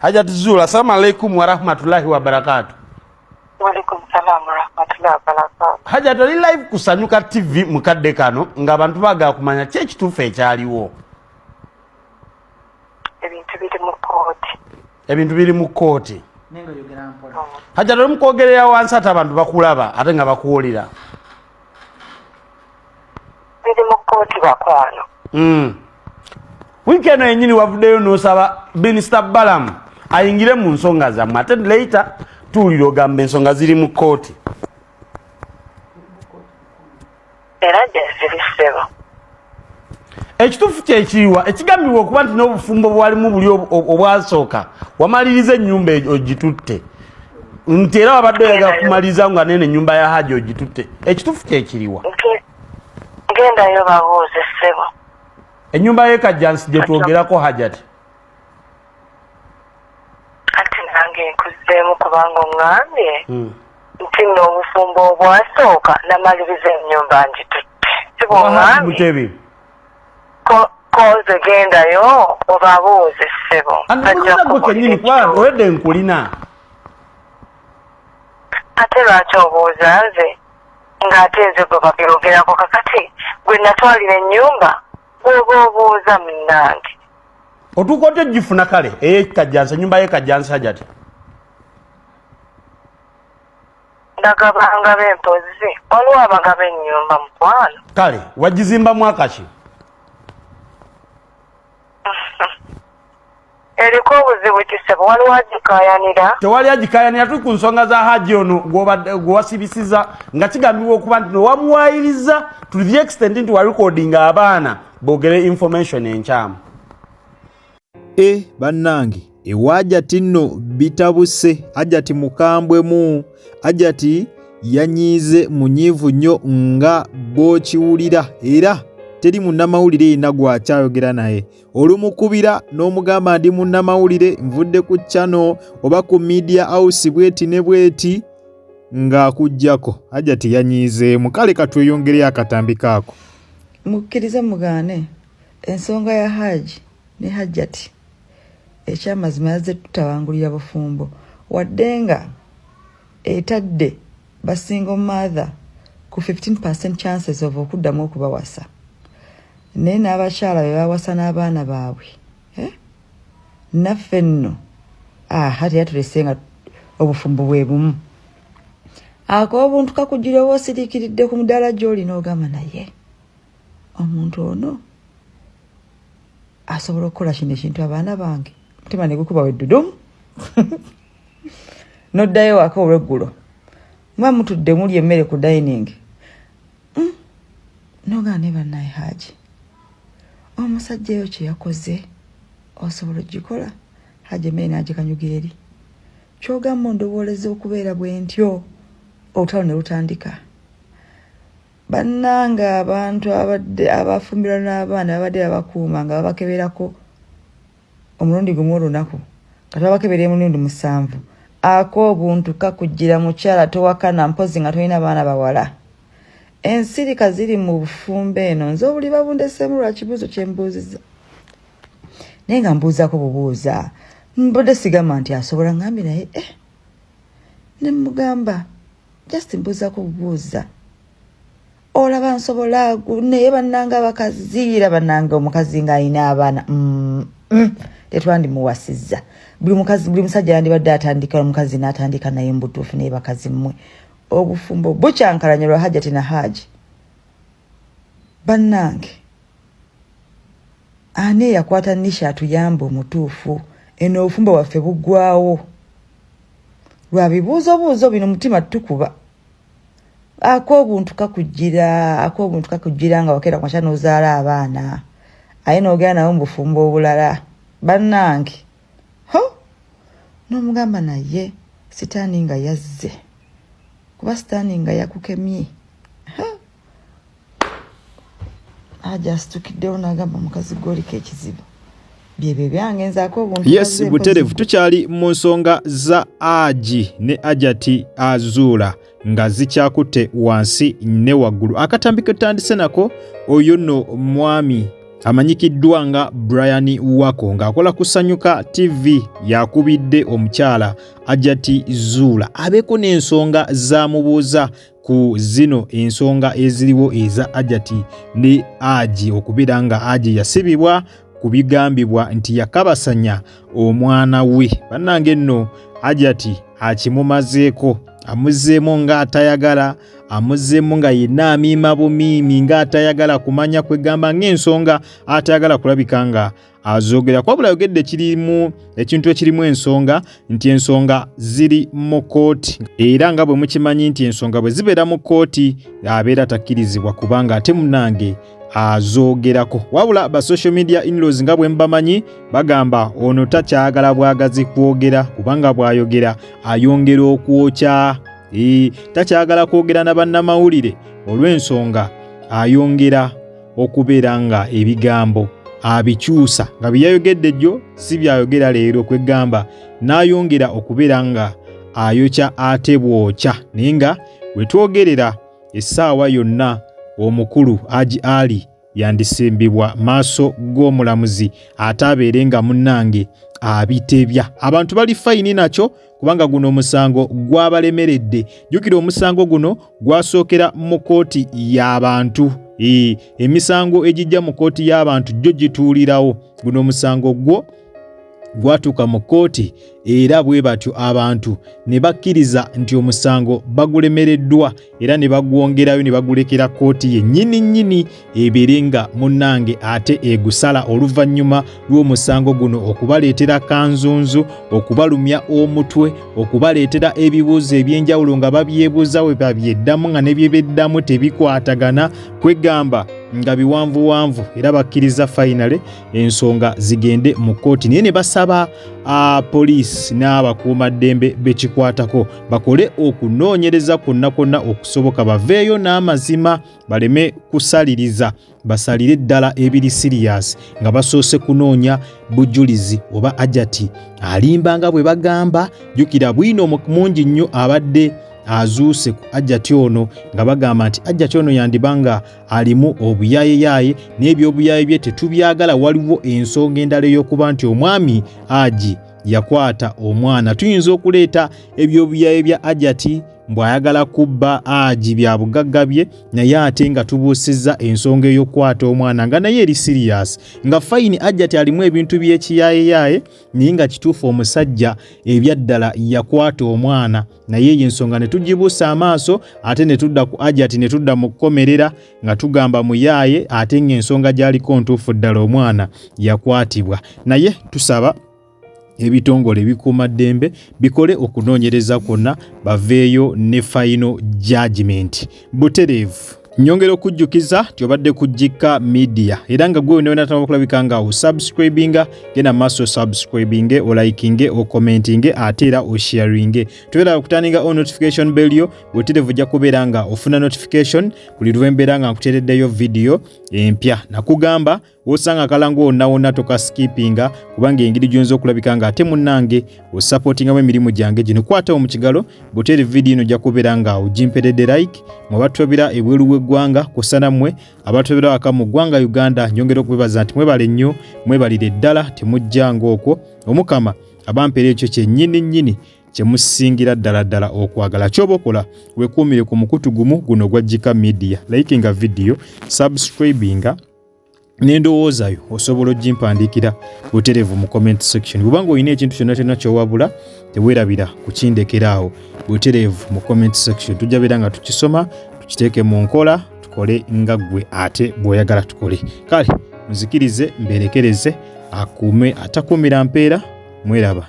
Hajjati Zuula, assalamu alaikum wa rahmatullahi wa barakatuh. Wa alaikum salam wa rahmatullahi wa barakatuh. Hajjati ali live kusanyuka TV mukadde kano ng'abantu baagala kumanya ki ekituufu ekyaliwo. Ebintu biri mu kooti. Nengo yogera mpola. Hajjati oli mukwogerera wansi ate abantu bakulaba ate nga bakuwulira. Biri mu kooti bakwano. Wiki eno yennyini wavuddeyo n'osaba Minisita Balamu ayingire mu nsonga zammwe ate later tuwulira ogamba ensonga ziri mu kooti. Era gyeziri ssebo. Ekituufu kyekiriwa ekigambibwa okuba nti n'obufumbo bwalimu buli obwasooka wamaliriza ennyumba ogitutte nti era wabadde oyagala kumaliriza nga nene ennyumba ya Hajji ogitutte. Ekituufu kyekiriwa Gendayo babuuze ssebo. Ennyumba y'ekajjansi gye twogerako Hajjati. Ati nange nkuzzeemu kubanga oŋŋambye nti nno obufumbo obwasooka namaliriza ennyumba ngitutte. Sibongambye koze gendayo obabuuze ssebo. Andibuuza gwe kennyini kuba olwedde nkulina. Ate lwaki obuuza nze ng'ate nze gwe babyogerako kakati gwe natwalira ennyumba bw'oba obuuza munnange. Otuuka otya ogifuna kale ey'ekajjansi ennyumba y'ekajjansi Hajjati? Ndagabanga b'empozi waliwo abagaba ennyumba mukwano. Kale wagizimba mwaka ki? Eriko obuzibu kisebo waliwo agikaayanira. Tewali agikaayanira tuli ku nsonga za Hajji ono gwe wasibisiza nga kigambibwa okuba nti nowamuwaayiriza to the extent nti warekodinga abaana boogere information enkyamu. Bannange ewa Hajjati nno bitabuse. Hajjati mukambwemu. Hajjati yanyiize munyiivu nnyo nga bw'okiwulira era teri munnamawulire yenna gwakyayogera naye. Olumukubira n'omugamba ndi munnamawulire nvudde ku channel oba ku media house bweti ne bweti ng'akuggyako. Hajjati yanyiizeemu. Kale katweyongereyo akatambi kaako. Mukkirize mugaane ensonga ya Hajji ne Hajjati ekyamazima yazze tutawangulira bufumbo wadde nga etadde basingle mother ku 15% chances of okuddamu okubawasa naye n'abakyala be bawasa n'abaana baabwe. Naffe nno hati yatulesenga obufumbo bwe bumu. Ako obuntu kakujjira oba osiriikiridde ku mudaala gy'olina ogamba naye omuntu ono asobola okukola kino ekintu abaana bange mutima ne gukuba weddudumu. Noddayo waka olweggulo muba mutudde muli emmere ku dining nogaa ne bannaye Hajji omusajja eyo kye yakoze osobola ogikola. Hajji emmere n'agikanyuga eri kyogamba ondowooleza okubeera bwe ntyo olutalo ne lutandika. Bannanga abantu abadde abafumbirwa n'abaana babadde babakuuma nga babakeberako omulundi gumu olunaku kati babakebera emirundi 7. Ako obuntu kakujjira mukyala towakana mpozi nga tolina baana bawala. Ensirika ziri mu bufumbo eno nze obuli babundeseemu lwa kibuuzo kye mbuuziza naye nga mbuuzako bubuuza mbadde sigamba nti asobola ngambye naye ne mugamba just mbuuzako bubuuza olaba nsobola naye bannanga abakazi era bannanga omukazi ng'alina abaana tetwandimuwasizza. Buli musajja yandibadde atandika omukazi n'atandika naye mbutuufu naye bakazi mmwe obufumbo bukyankalanya lwa Hajjati na Hajji. Bannange ani eyakwata nisha atuyamba omutuufu eno obufumbo bwaffe buggwawo lwa bibuuzobuuzo bino mutima tukuba. Ako obuntu kakujjira nga wakeera kwankya n'ozaala abaana aye n'ogera nawo mu bufumbo obulala. Bannange n'omugamba naye sitaani nga yazze kuba sitaani nga yakukemye. Hajji asitukiddewo n'agamba mukazi gw'oliko ekizibu byebyo byangenzaako obuntu. Yes, buterevu tukyali mu nsonga za Hajji ne Hajjati Zuula nga zikyakutte wansi ne waggulu. Akatambi ke tutandise nako oyo nno mwami amanyikiddwa nga Brian Wako ng'akola ku Sanyuka TV yakubidde omukyala Hajjati Zuula abeeko n'ensonga z'amubuuza ku zino ensonga eziriwo eza Hajjati ne Haji okubeera nga Haji yasibibwa ku bigambibwa nti yakabasanya omwana we. Bannange nno Hajjati akimumazeeko, amuzzeemu ng'atayagala, amuzzeemu nga yenna amiima bumiimi ng'atayagala kumanya kwegamba ng'ensonga atayagala kulabika nga azoogera. Kwabula yogedde kirimu ekintu ekirimu ensonga nti ensonga ziri mu kooti, era nga bwe mukimanyi nti ensonga bwe zibeera mu kooti abeera takkirizibwa kubanga ate munnange azoogerako. Wabula ba social media in-laws nga bwe mbamanyi bagamba ono takyagala bwagazi kwogera kubanga bw'ayogera ayongera okwokya. Takyagala kwogera na bannamawulire olw'ensonga ayongera okubeera nga ebigambo abikyusa nga byayogedde jjo si byayogera leero kwegamba n'ayongera okubeera nga ayokya ate bwokya. Naye nga bwe twogerera essaawa yonna omukulu Haji Ali yandisimbibwa maaso g'omulamuzi ate abeere nga munnange abitebya. Abantu bali fayini nakyo kubanga guno omusango gwabalemeredde. Jjukira omusango guno gwasookera mu kooti y'abantu. Emisango egijja mu kooti y'abantu jjo gituulirawo. Guno omusango gwo gwatuuka mu kooti era bwe batyo abantu ne bakkiriza nti omusango bagulemereddwa era ne bagwongerayo ne bagulekera kooti ye nnyini ebeere nga munnange ate egusala oluvannyuma lw'omusango guno okubaleetera kanzunzu, okubalumya omutwe, okubaleetera ebibuuzo eby'enjawulo nga babyebuuza we babyeddamu nga ne bye beddamu tebikwatagana kwegamba nga biwanvuwanvu era bakkiriza finally ensonga zigende mu kooti. Naye ne basaba poliisi n'abakuumaddembe bekikwatako bakole okunoonyereza kwonna okusoboka, baveeyo n'amazima baleme kusaliriza, basalire ddala ebiri sirias nga basoose kunoonya bujulizi oba Hajjati alimba nga bwe bagamba. Jjukira bwino mungi nnyo abadde azuuse ku Hajjati ono nga bagamba nti Hajjati ono yandibanga alimu obuyayeyaye n'ebyobuyaye bye tetubyagala. Waliwo ensonga endala ey'okuba nti omwami Haji yakwata omwana. Tuyinza okuleeta ebyobuyaye bya Hajjati mbw'ayagala kubba Haji bya bugagga bye, naye ate nga tubuusizza ensonga ey'okukwata omwana nga naye eri sirias nga fayini Hajjati alimu ebintu by'ekiyayeyaye naye nga kituufu omusajja ebyaddala yakwata omwana. Naye y'ensonga ne tugibuusa amaaso ate ne tudda ku Hajjati ne tudda mu kukomerera nga tugamba muyaaye ate ng'ensonga gy'aliko ntuufu ddala omwana yakwatibwa. Naye tusaba ebitongole bikuumaddembe bikole okunoonyereza kwonna baveeyo ne final judgment butereevu. Nyongera okujjukiza tyobadde ku Gika Media era nga gwe wena natama okulabika nga osubscribinga genda maaso subscribinge olikinge okommentinge ate era osharinge. Tubera okutaninga on notification bell yo butereevu ojja kubeera nga ofuna notification buli lwembeera nga nkuteereddeyo video empya. Nakugamba osanga kalango wonna tokaskipinga kubanga engeri gyonza okulabika nga ate munnange osupportingamu emirimu gyange gino. Kwatawo mu kigalo butere video ino ojja kubeera nga ogimperedde like mu batwabira ebweru w'eggwanga kusana mmwe abatwabira waka mu ggwanga Uganda. Nyongera okubebaza nti mwebale nnyo mwebalire ddala temujjanga okwo. Omukama abampeera ekyo kyennyini kyemusingira ddala okwagala. Kyoba okola weekuumire ku mukutu gumu guno gwa Gika Media, likinga video, subscribinga n'endowoozayo osobola ogimpandiikira butereevu mu comment section. Bw'obanga olina ekintu kyonna kyowabula teweerabira kukindekeraawo butereevu mu comment section. Tujja beera nga tukisoma tukiteeke mu nkola tukole nga ggwe ate bw'oyagala tukole. Kale muzikirize mberekereze akuume atakuumira mpeera. Mweraba.